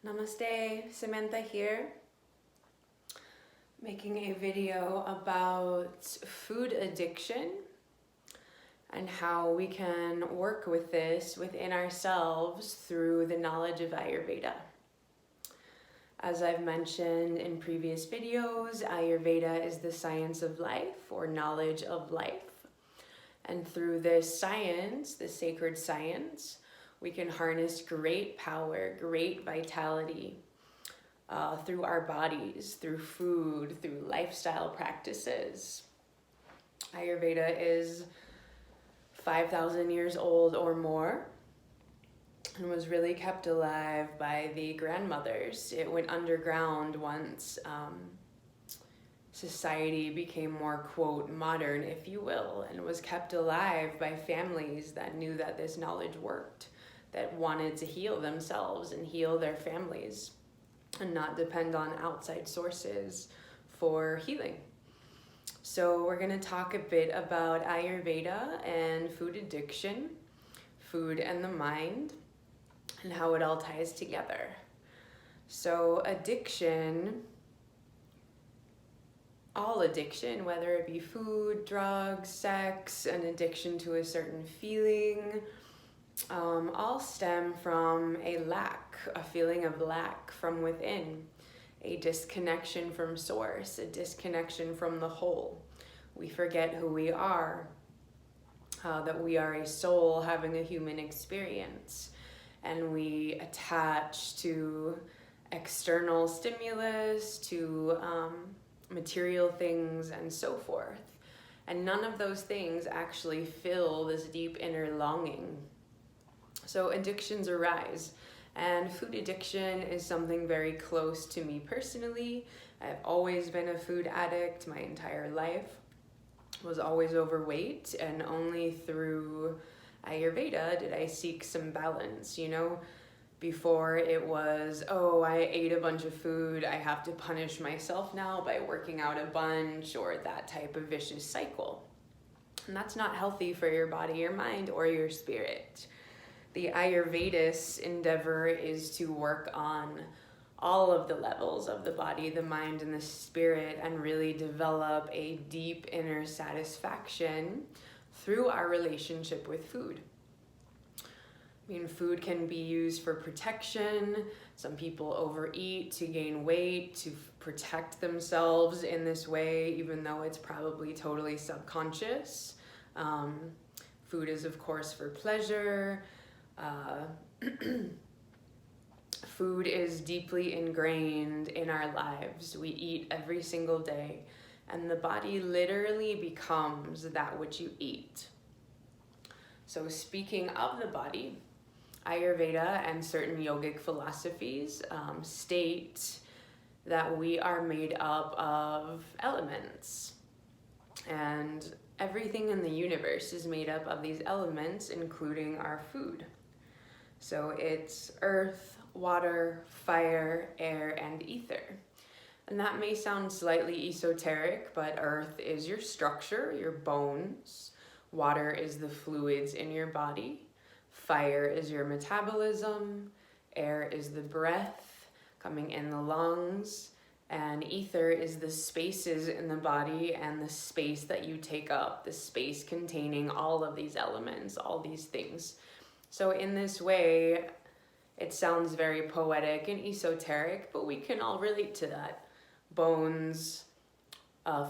Namaste, Samantha here, making a video about food addiction and how we can work with this within ourselves through the knowledge of Ayurveda. As I've mentioned in previous videos, Ayurveda is the science of life or knowledge of life. And through this science, the sacred science, we can harness great power, great vitality through our bodies, through food, through lifestyle practices. Ayurveda is 5,000 years old or more and was really kept alive by the grandmothers. It went underground once society became more, quote, modern, if you will, and was kept alive by families that knew that this knowledge worked, that wanted to heal themselves and heal their families and not depend on outside sources for healing. So we're going to talk a bit about Ayurveda and food addiction, food and the mind, and how it all ties together. So addiction, all addiction, whether it be food, drugs, sex, an addiction to a certain feeling, all stem from a lack, a feeling of lack from within, a disconnection from source, a disconnection from the whole. We forget who we are, that we are a soul having a human experience, and we attach to external stimulus, to material things, and so forth. And none of those things actually fill this deep inner longing. So addictions arise, and food addiction is something very close to me personally. I've always been a food addict my entire life, was always overweight, and only through Ayurveda did I seek some balance, Before it was, oh, I ate a bunch of food, I have to punish myself now by working out a bunch, or that type of vicious cycle. And that's not healthy for your body, your mind, or your spirit. The Ayurvedic endeavor is to work on all of the levels of the body, the mind, and the spirit, and really develop a deep inner satisfaction through our relationship with food. Food can be used for protection. Some people overeat to gain weight, to protect themselves in this way, even though it's probably totally subconscious. Food is, of course, for pleasure. Food is deeply ingrained in our lives. We eat every single day, and the body literally becomes that which you eat. So speaking of the body, Ayurveda and certain yogic philosophies state that we are made up of elements, and everything in the universe is made up of these elements, including our food. So it's earth, water, fire, air, and ether. And that may sound slightly esoteric, but earth is your structure, your bones. Water is the fluids in your body. Fire is your metabolism. Air is the breath coming in the lungs. And ether is the spaces in the body and the space that you take up, the space containing all of these elements, all these things. So in this way, it sounds very poetic and esoteric, but we can all relate to that. Bones,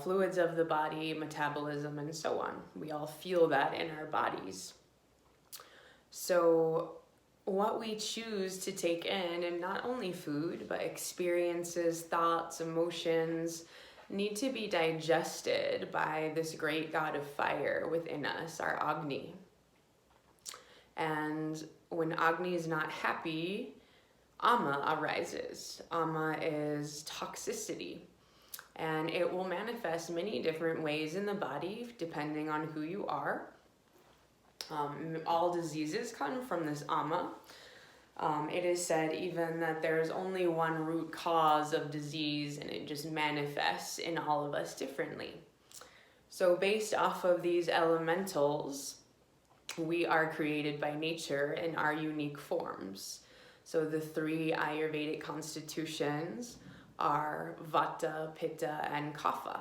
fluids of the body, metabolism, and so on. We all feel that in our bodies. So what we choose to take in, and not only food, but experiences, thoughts, emotions, need to be digested by this great god of fire within us, our Agni. And when Agni is not happy, Ama arises. Ama is toxicity. And it will manifest many different ways in the body, depending on who you are. All diseases come from this Ama. It is said even that there's only one root cause of disease, and it just manifests in all of us differently. So based off of these elementals, we are created by nature in our unique forms. So the three Ayurvedic constitutions are Vata, Pitta, and Kapha.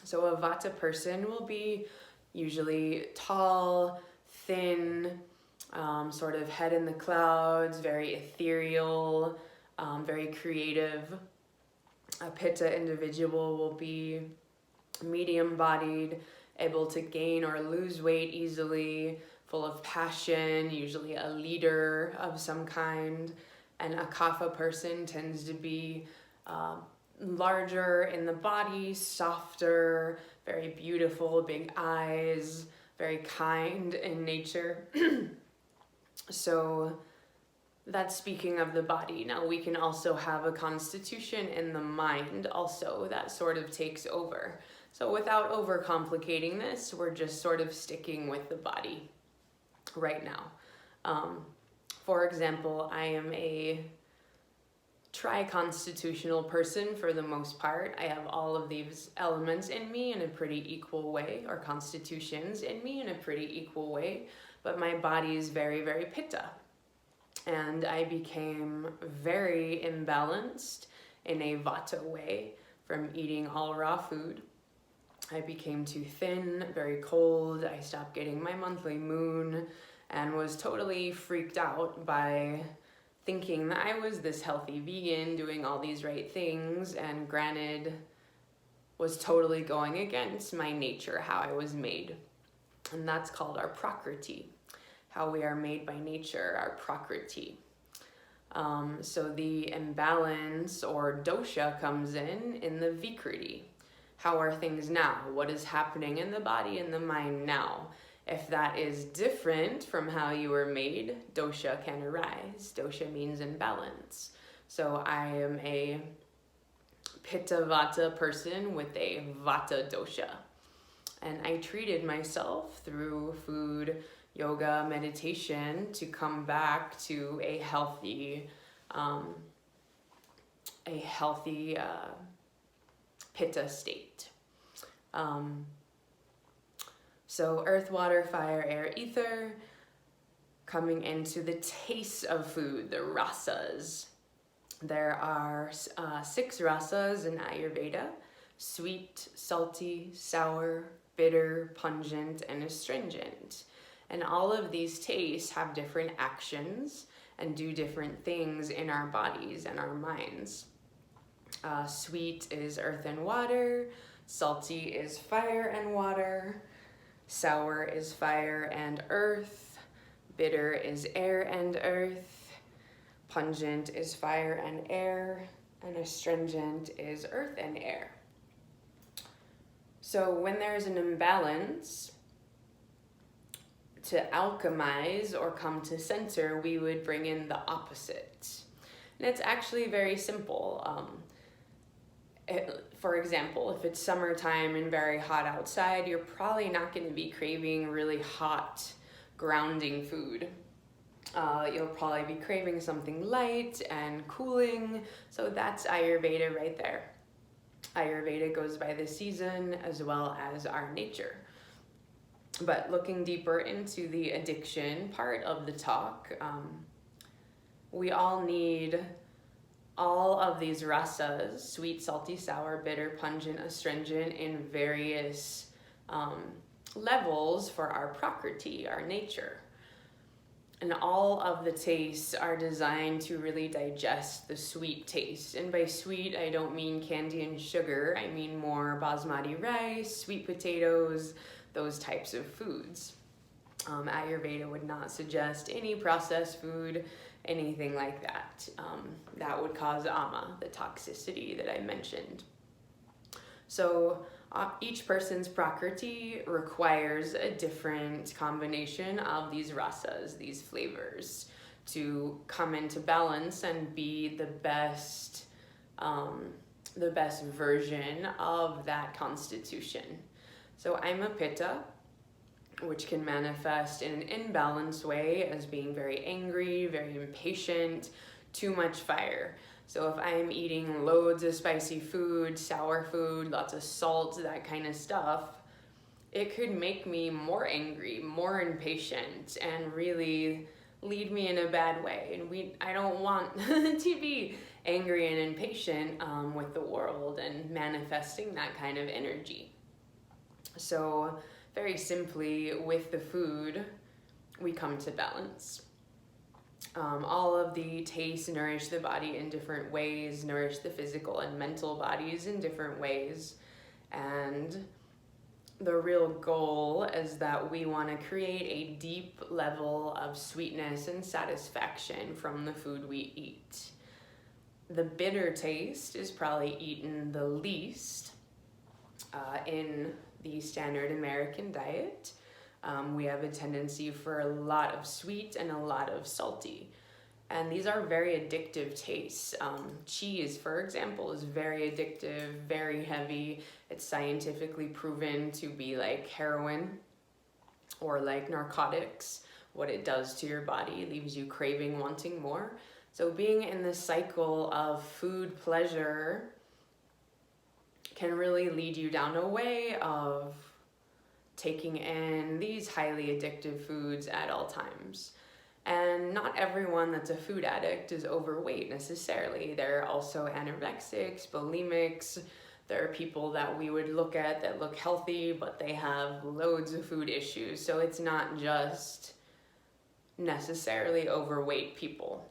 So a Vata person will be usually tall, thin, sort of head in the clouds, very ethereal, very creative. A Pitta individual will be medium-bodied, able to gain or lose weight easily, full of passion, usually a leader of some kind. And a Kapha person tends to be larger in the body, softer, very beautiful, big eyes, very kind in nature. So that's speaking of the body. Now we can also have a constitution in the mind also that sort of takes over. So without overcomplicating this, we're just sort of sticking with the body right now. For example, I am a tri-constitutional person for the most part. I have all of these elements in me in a pretty equal way, or constitutions in me in a pretty equal way, but my body is very, very Pitta. And I became very imbalanced in a Vata way from eating all raw food. I became too thin, very cold. I stopped getting my monthly moon and was totally freaked out by thinking that I was this healthy vegan doing all these right things, and granted was totally going against my nature, how I was made. And that's called our Prakriti, how we are made by nature, our Prakriti. So the imbalance or dosha comes in the Vikriti. How are things now? What is happening in the body and the mind now? If that is different from how you were made, dosha can arise. Dosha means imbalance. So I am a Pitta Vata person with a Vata dosha. And I treated myself through food, yoga, meditation to come back to a healthy Pitta state. So earth, water, fire, air, ether, coming into the taste of food, the rasas. There are 6 rasas in Ayurveda: sweet, salty, sour, bitter, pungent, and astringent. And all of these tastes have different actions and do different things in our bodies and our minds. Sweet is earth and water, salty is fire and water, sour is fire and earth, bitter is air and earth, pungent is fire and air, and astringent is earth and air. So when there's an imbalance, to alchemize or come to center, we would bring in the opposite. And it's actually very simple. For example, if it's summertime and very hot outside, you're probably not going to be craving really hot, grounding food. You'll probably be craving something light and cooling. So that's Ayurveda right there. Ayurveda goes by the season as well as our nature. But looking deeper into the addiction part of the talk, we all need all of these rasas, sweet, salty, sour, bitter, pungent, astringent, in various levels for our Prakriti, our nature. And all of the tastes are designed to really digest the sweet taste. And by sweet, I don't mean candy and sugar. I mean more basmati rice, sweet potatoes, those types of foods. Ayurveda would not suggest any processed food, anything like that. That would cause ama, the toxicity that I mentioned. So each person's Prakriti requires a different combination of these rasas, these flavors, to come into balance and be the best version of that constitution. So I'm a Pitta, which can manifest in an imbalanced way as being very angry, very impatient, too much fire. So if I'm eating loads of spicy food, sour food, lots of salt, that kind of stuff, it could make me more angry, more impatient, and really lead me in a bad way. And I don't want to be angry and impatient with the world and manifesting that kind of energy. So very simply, with the food, we come to balance. All of the tastes nourish the body in different ways, nourish the physical and mental bodies in different ways. And the real goal is that we want to create a deep level of sweetness and satisfaction from the food we eat. The bitter taste is probably eaten the least in the standard American diet. We have a tendency for a lot of sweet and a lot of salty. And these are very addictive tastes. Cheese, for example, is very addictive, very heavy. It's scientifically proven to be like heroin or like narcotics. What it does to your body leaves you craving, wanting more. So being in this cycle of food pleasure can really lead you down a way of taking in these highly addictive foods at all times. And not everyone that's a food addict is overweight necessarily. There are also anorexics, bulimics. There are people that we would look at that look healthy, but they have loads of food issues. So it's not just necessarily overweight people.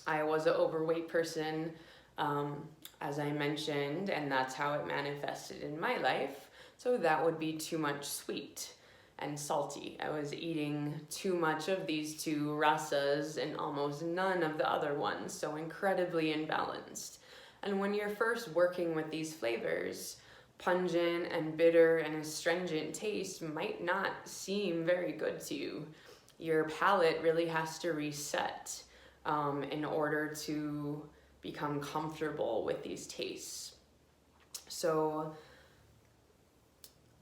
I was an overweight person, as I mentioned, and that's how it manifested in my life. So that would be too much sweet and salty. I was eating too much of these two rasas and almost none of the other ones, so incredibly imbalanced. And when you're first working with these flavors, pungent and bitter and astringent taste might not seem very good to you. Your palate really has to reset in order to become comfortable with these tastes. So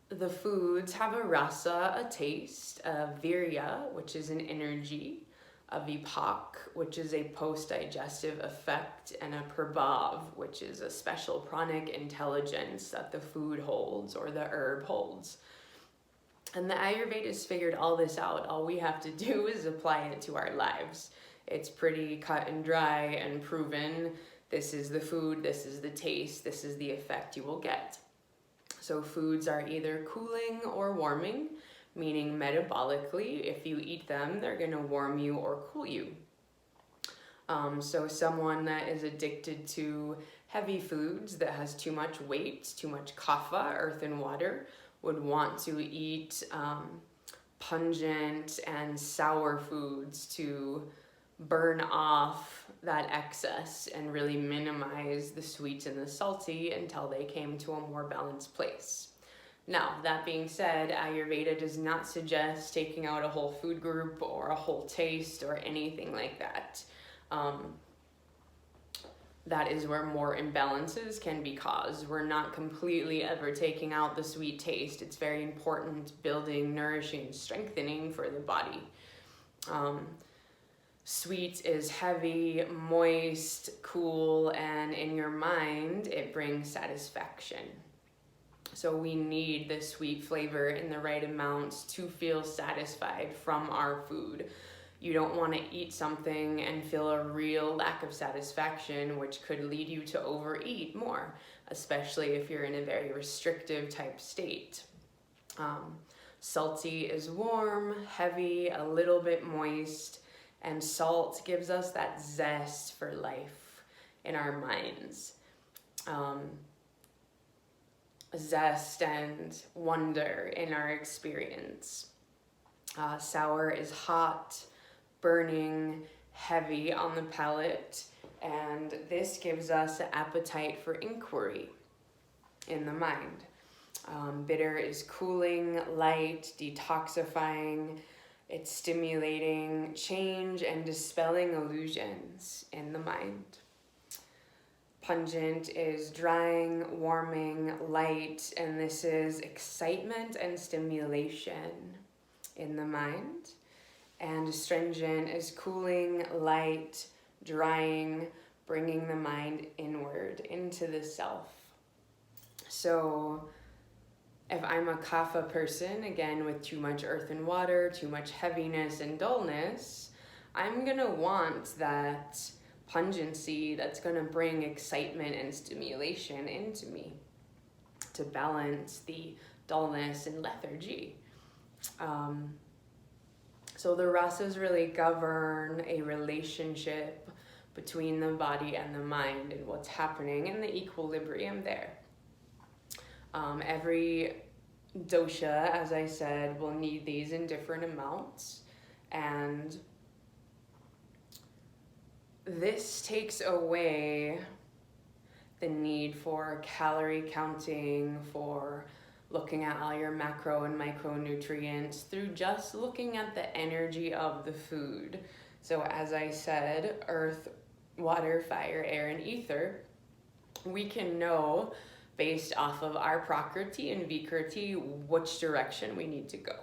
the foods have a rasa, a taste, a virya, which is an energy, a vipak, which is a post-digestive effect, and a prabhav, which is a special pranic intelligence that the food holds or the herb holds. And the Ayurvedists figured all this out. All we have to do is apply it to our lives. It's pretty cut and dry and proven. This is the food, this is the taste, this is the effect you will get. So foods are either cooling or warming, meaning metabolically, if you eat them, they're going to warm you or cool you. So someone that is addicted to heavy foods, that has too much weight, too much kapha, earth and water, would want to eat pungent and sour foods to burn off that excess and really minimize the sweets and the salty until they came to a more balanced place. Now, that being said, Ayurveda does not suggest taking out a whole food group or a whole taste or anything like that. That is where more imbalances can be caused. We're not completely ever taking out the sweet taste. It's very important, building, nourishing, strengthening for the body. Sweet is heavy, moist, cool, and in your mind, it brings satisfaction. So we need the sweet flavor in the right amounts to feel satisfied from our food. You don't want to eat something and feel a real lack of satisfaction, which could lead you to overeat more, especially if you're in a very restrictive type state. Salty is warm, heavy, a little bit moist, and salt gives us that zest for life in our minds. Zest and wonder in our experience. Sour is hot, burning, heavy on the palate, and this gives us an appetite for inquiry in the mind. Bitter is cooling, light, detoxifying. It's stimulating change and dispelling illusions in the mind. Pungent is drying, warming, light, and this is excitement and stimulation in the mind. And astringent is cooling, light, drying, bringing the mind inward into the self. So if I'm a kapha person, again with too much earth and water, too much heaviness and dullness, I'm gonna want that pungency that's gonna bring excitement and stimulation into me to balance the dullness and lethargy. So the rasas really govern a relationship between the body and the mind and what's happening and the equilibrium there. Every dosha, as I said, will need these in different amounts, and this takes away the need for calorie counting, for looking at all your macro and micronutrients through just looking at the energy of the food. So as I said, earth, water, fire, air, and ether, we can know based off of our prakriti and vikriti which direction we need to go.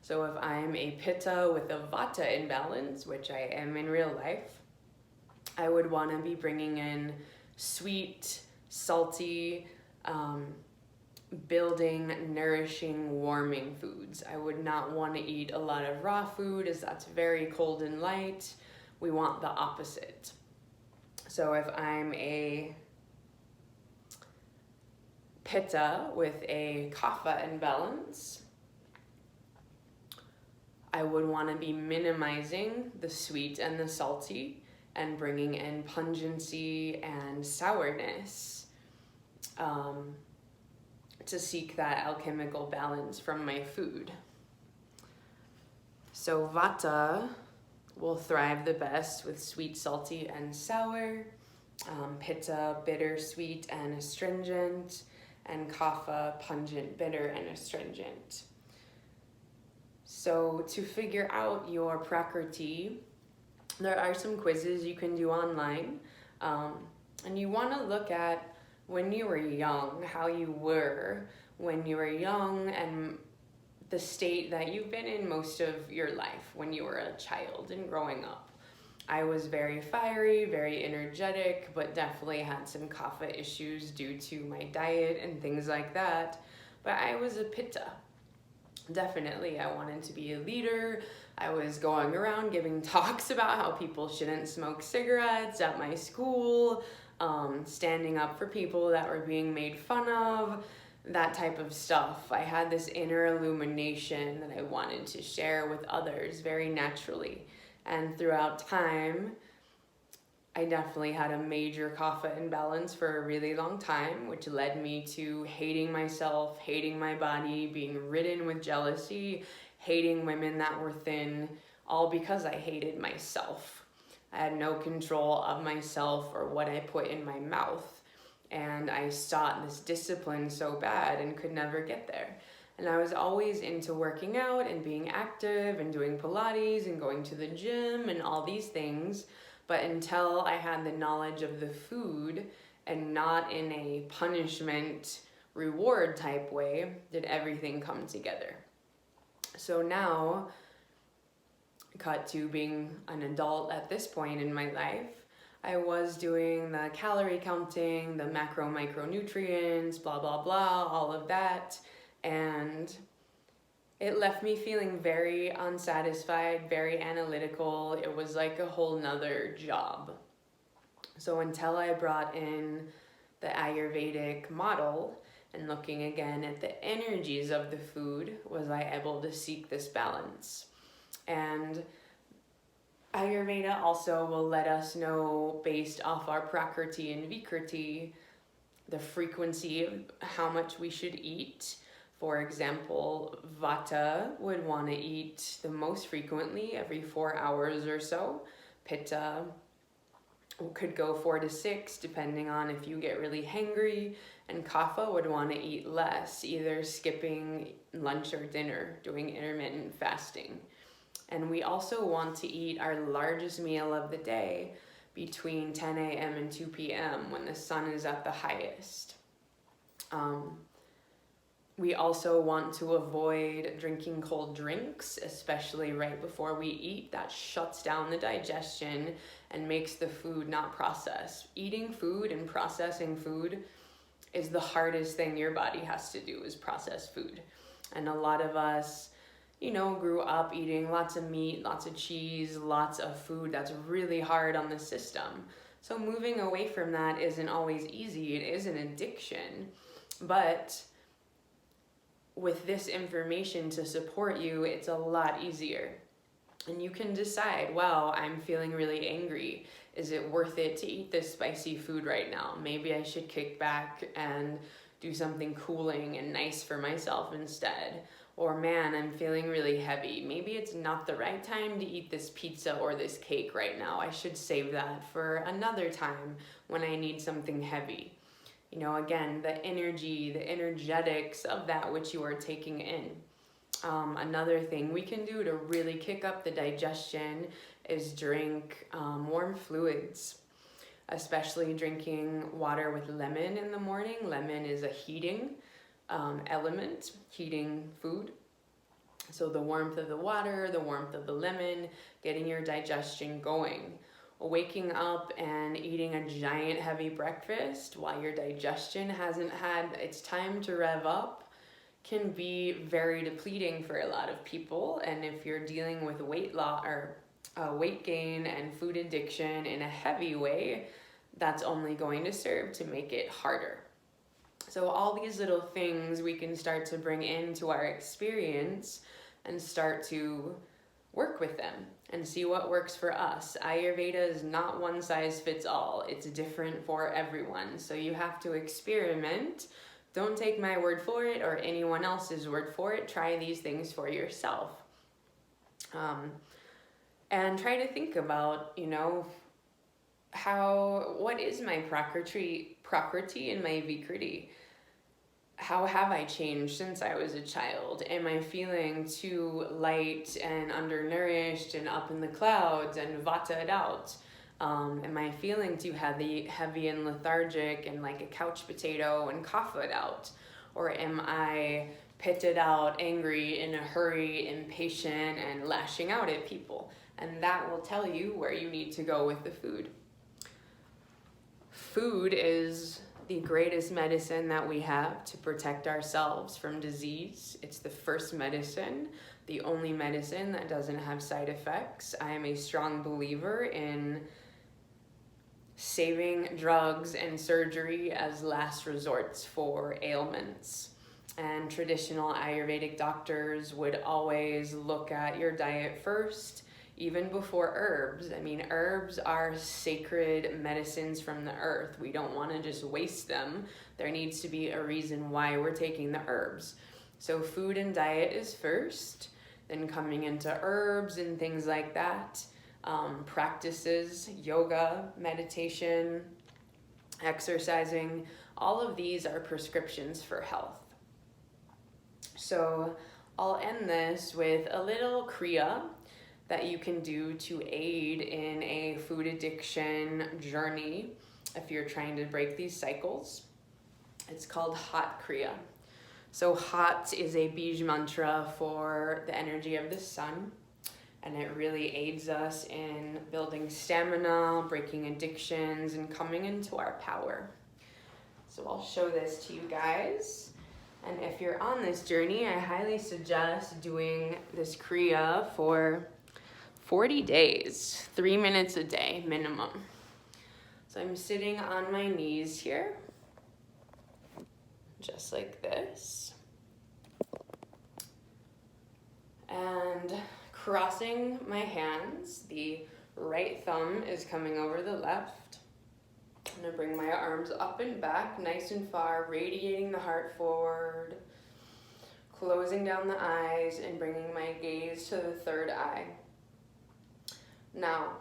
So if I'm a pitta with a vata imbalance, which I am in real life, I would want to be bringing in sweet, salty, building, nourishing, warming foods. I would not want to eat a lot of raw food, as that's very cold and light. We want the opposite. So if I'm a pitta with a kapha imbalance, I would want to be minimizing the sweet and the salty and bringing in pungency and sourness to seek that alchemical balance from my food. So vata will thrive the best with sweet, salty, and sour. Pitta, bitter, sweet, and astringent. And kapha, pungent, bitter, and astringent. So to figure out your prakriti, there are some quizzes you can do online. And you want to look at when you were young, how you were when you were young, and the state that you've been in most of your life when you were a child and growing up. I was very fiery, very energetic, but definitely had some kapha issues due to my diet and things like that. But I was a pitta. Definitely, I wanted to be a leader. I was going around giving talks about how people shouldn't smoke cigarettes at my school, standing up for people that were being made fun of, that type of stuff. I had this inner illumination that I wanted to share with others very naturally. And throughout time, I definitely had a major kapha imbalance for a really long time, which led me to hating myself, hating my body, being ridden with jealousy, hating women that were thin, all because I hated myself. I had no control of myself or what I put in my mouth. And I sought this discipline so bad and could never get there. And I was always into working out and being active and doing Pilates and going to the gym and all these things. But until I had the knowledge of the food and not in a punishment reward type way, did everything come together. So now, cut to being an adult at this point in my life, I was doing the calorie counting, the macro micronutrients, blah, blah, blah, all of that. And it left me feeling very unsatisfied, very analytical. It was like a whole nother job. So until I brought in the Ayurvedic model and looking again at the energies of the food, was I able to seek this balance. And Ayurveda also will let us know, based off our prakriti and vikriti, the frequency of how much we should eat. For example, vata would want to eat the most frequently, every 4 hours or so. Pitta could go 4 to 6, depending on if you get really hangry. And kapha would want to eat less, either skipping lunch or dinner, doing intermittent fasting. And we also want to eat our largest meal of the day between 10 a.m. and 2 p.m. when the sun is at the highest. We also want to avoid drinking cold drinks, especially right before we eat. That shuts down the digestion and makes the food not process. Eating food and processing food is the hardest thing your body has to do, is process food. And a lot of us grew up eating lots of meat, lots of cheese, lots of food that's really hard on the system. So moving away from that isn't always easy. It is an addiction. But with this information to support you, it's a lot easier. And you can decide, wow, I'm feeling really angry. Is it worth it to eat this spicy food right now? Maybe I should kick back and do something cooling and nice for myself instead. Or man, I'm feeling really heavy. Maybe it's not the right time to eat this pizza or this cake right now. I should save that for another time when I need something heavy. Again, the energy, the energetics of that which you are taking in. Another thing we can do to really kick up the digestion is drink warm fluids, especially drinking water with lemon in the morning. Lemon is a heating element, heating food. So the warmth of the water, the warmth of the lemon, getting your digestion going. Waking up and eating a giant heavy breakfast while your digestion hasn't had its time to rev up can be very depleting for a lot of people. And if you're dealing with weight loss or weight gain and food addiction in a heavy way, that's only going to serve to make it harder. So all these little things we can start to bring into our experience and start to work with them and see what works for us. Ayurveda is not one size fits all. It's different for everyone. So you have to experiment. Don't take my word for it or anyone else's word for it. Try these things for yourself. And try to think about, what is my prakriti and my vikriti? How have I changed since I was a child? Am I feeling too light and undernourished and up in the clouds and vata'd out? Am I feeling too heavy and lethargic and like a couch potato and kapha'd out? Or am I pitted out, angry, in a hurry, impatient, and lashing out at people? And that will tell you where you need to go with the food. Food is the greatest medicine that we have to protect ourselves from disease. It's the first medicine, the only medicine that doesn't have side effects. I am a strong believer in saving drugs and surgery as last resorts for ailments. And traditional Ayurvedic doctors would always look at your diet first, even before herbs. I mean, herbs are sacred medicines from the earth. We don't want to just waste them. There needs to be a reason why we're taking the herbs. So food and diet is first, then coming into herbs and things like that. Practices, yoga, meditation, exercising, all of these are prescriptions for health. So I'll end this with a little Kriya that you can do to aid in a food addiction journey if you're trying to break these cycles. It's called Hot Kriya. So hot is a Bij mantra for the energy of the sun, and it really aids us in building stamina, breaking addictions, and coming into our power. So I'll show this to you guys. And if you're on this journey, I highly suggest doing this Kriya for 40 days, 3 minutes a day minimum. So I'm sitting on my knees here, just like this. And crossing my hands, the right thumb is coming over the left. I'm gonna bring my arms up and back, nice and far, radiating the heart forward, closing down the eyes and bringing my gaze to the third eye. Now,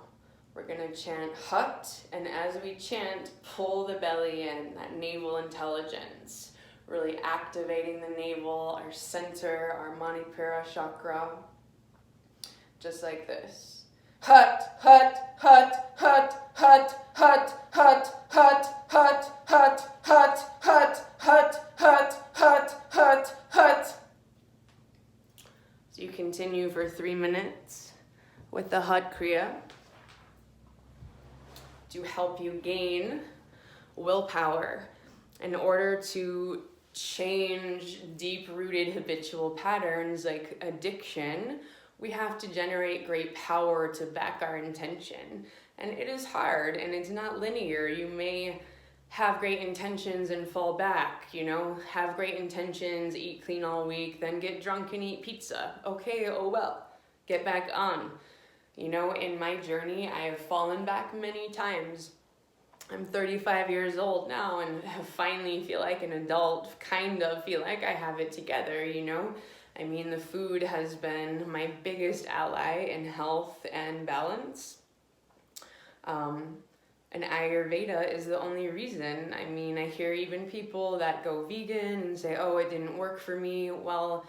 we're gonna chant Hut, and as we chant, pull the belly in, that navel intelligence, really activating the navel, our center, our Manipura chakra, just like this. Hut, hut, hut, hut, hut, hut, hut, hut, hut, hut, hut, hut, hut, hut, hut, hut, hut. So you continue for 3 minutes with the Hut Kriya to help you gain willpower in order to change deep-rooted habitual patterns like addiction, we have to generate great power to back our intention. And it is hard, and it's not linear. You may have great intentions and fall back, have great intentions, eat clean all week, then get drunk and eat pizza. Okay, oh well, get back on. In my journey, I have fallen back many times. I'm 35 years old now and have finally feel like an adult, kind of feel like I have it together, I mean, the food has been my biggest ally in health and balance. And Ayurveda is the only reason. I mean, I hear even people that go vegan and say, oh, it didn't work for me. Well,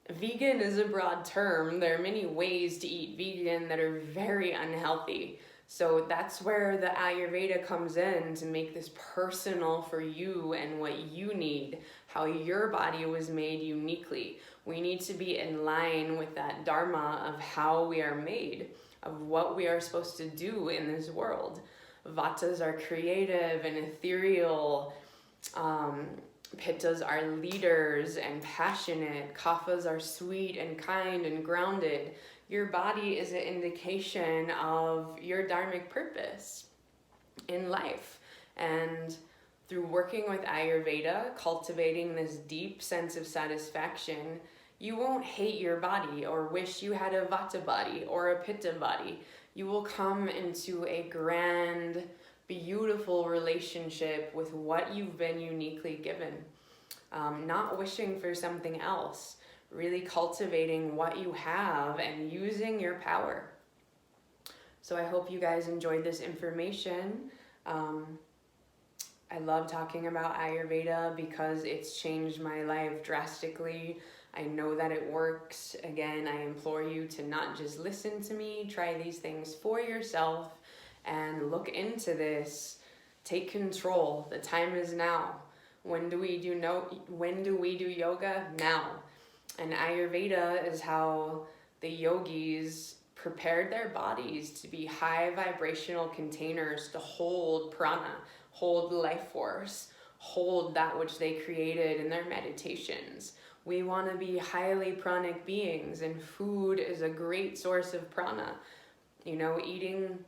vegan is a broad term. There are many ways to eat vegan that are very unhealthy. So that's where the Ayurveda comes in to make this personal for you and what you need, how your body was made uniquely. We need to be in line with that dharma of how we are made, of what we are supposed to do in this world. Vatas are creative and ethereal. Pittas are leaders and passionate. Kaphas are sweet and kind and grounded. Your body is an indication of your dharmic purpose in life. And through working with Ayurveda, cultivating this deep sense of satisfaction, you won't hate your body or wish you had a Vata body or a Pitta body. You will come into a grand, beautiful relationship with what you've been uniquely given. Not wishing for something else. Really cultivating what you have and using your power. So I hope you guys enjoyed this information. I love talking about Ayurveda because it's changed my life drastically. I know that it works. Again, I implore you to not just listen to me, try these things for yourself and look into this. Take control. The time is now. When do we do yoga? Now. And Ayurveda is how the yogis prepared their bodies to be high vibrational containers to hold prana, hold life force, hold that which they created in their meditations. We want to be highly pranic beings, and food is a great source of prana. Eating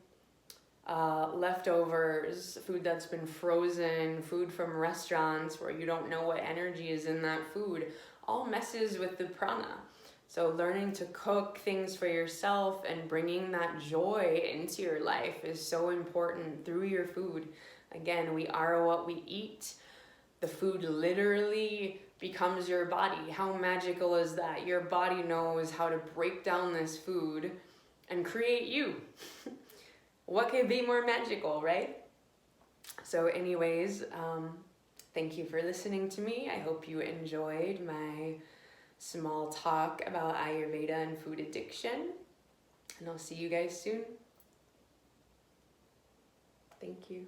leftovers, food that's been frozen, food from restaurants where you don't know what energy is in that food, all messes with the prana. So learning to cook things for yourself and bringing that joy into your life is so important through your food. Again, we are what we eat. The food literally becomes your body. How magical is that? Your body knows how to break down this food and create you. What could be more magical, right? So anyways, thank you for listening to me. I hope you enjoyed my small talk about Ayurveda and food addiction. And I'll see you guys soon. Thank you.